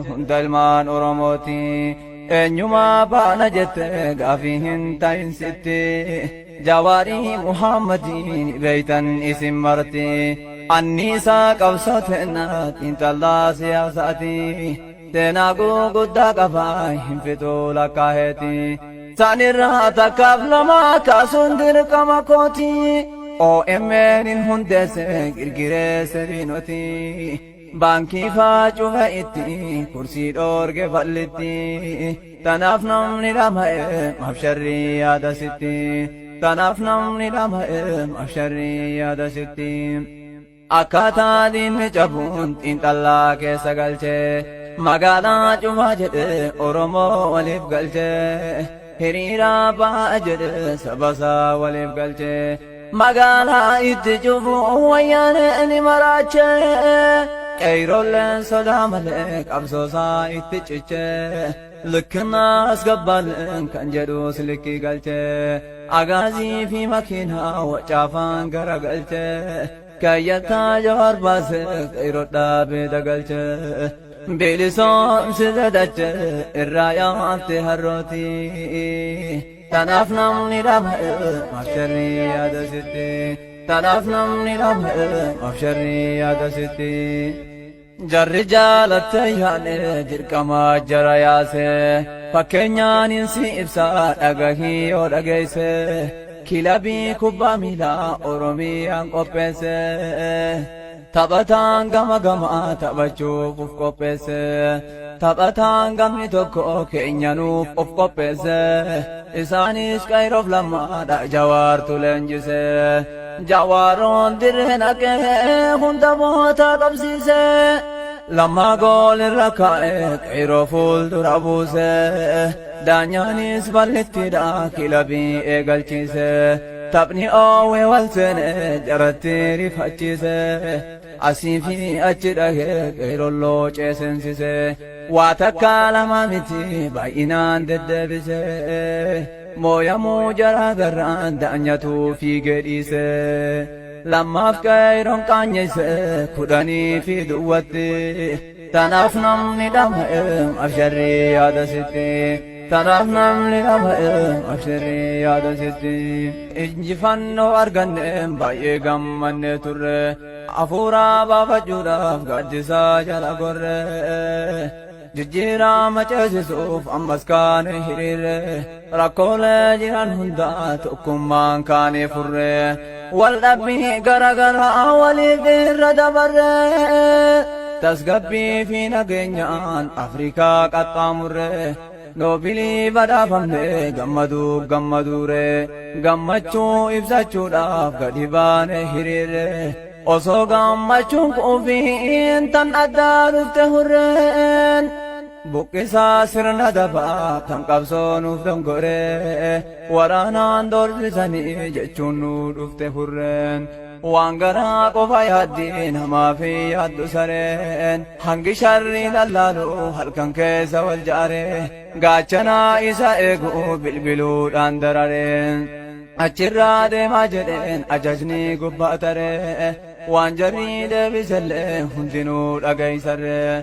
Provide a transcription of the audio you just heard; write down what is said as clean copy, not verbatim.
Dalman Oromoti Enyuma Bana Jette Gafihin Tain City Jawari Muhammadin Beitan Isim Marti Annisa Kawsatena Intalla Siyasati Tenagu Gudda Kabai Fitula Kaheti Sanira Takavlama Kasundir Kamakoti O Emenin Hundese Girgire Serinoti Banki facuha itti kursi dorge ballitti tanaf namni lamae mafsharri yaada sitti tanaf namni lamae mafsharri yaada sitti akkaataa diinni cabuun xiinxallaa keessa galche magaalaa cufaa jedhe Oromoo waliif galche hiriira ba'a jedhe sabasaa waliif galche magaalaa itti cufuu wayyaane ni maraache Kairolen Sodamale Kabsosa Itiche Lukana Asgabalen Kanjadu Siliki Galte Agazi fi Makina Wachafan Garagalte Kayata Jarbas Kairota Bedagalche Bilison Sidadache Irayamte Haroti Tanafnam Nidam Mashari Adasiti Tanafnam Nidam Mafshari Adasiti Jarri jaalatte yaane dirqama jara yaase fakkeenyaan insi ibsa dhagahii yoo dhageesse kilabii kubbaa miilaa Oromiyaan qopheesse taphataan gama gama taphachuuf of qopheesse taphataan gamni tokko keenyanuuf of qopheesse isaanis Kairoof lamaadha Jawaartu leenjise Jawaaroon dirree naqee hunda moota qabsiise Lama gol irra kaa'e Kairoo fuuldura buuse daanyaanis ballettidha kilabii eegalchiise taphni oowwee wal seene jaratti rifachiise asii fi achi dhahee Kairoon loocee seensise waa takka lama miti baay'inaan deddeebise mooyamuu jaraa garraan daanyatu fiigee dhiise Lammaaf Kairoon qaanyeyse kudhanii fi duwwatti tanaaf namni dhama'e mafsharri yaada sitti tanaaf namni dhama'e mafsharri yaada sitti injifannoo arganne baay'ee gammanne turre hafuuraa baafachuudhaaf gaaddisaa jala gorre jijjiirama ceesisuuf ammas kaane hiriirre rakkoolee jiran hundaa tokkummaan kaane furre wal dhabbii garagaraa waliif irra dabarre tasgabbii fi nageenyaan Afrikaa qaxxaamurre noobilii badhaafamne gammaduuf gammaduure gammachuu ibsachuudhaaf gadi baane hiriirre osoo gammachuun quufiin tan addaa dhufte hurreen Buqqisaa sirna dabaa kan qabsoonuuf dongore waraanaan doorsisanii jechuun nu dhufte hurreen waan garaa qofa yaaddii namaa fi yaaddu sareen hangi sharrii lallaalu halkan keessa wal jaare gaachanaa isa eegu bilbiluudhaan darareen achirraa deemaa jedheen ajajni gubbaa taree waan jarrii deebisellee hundinuu dhageessaree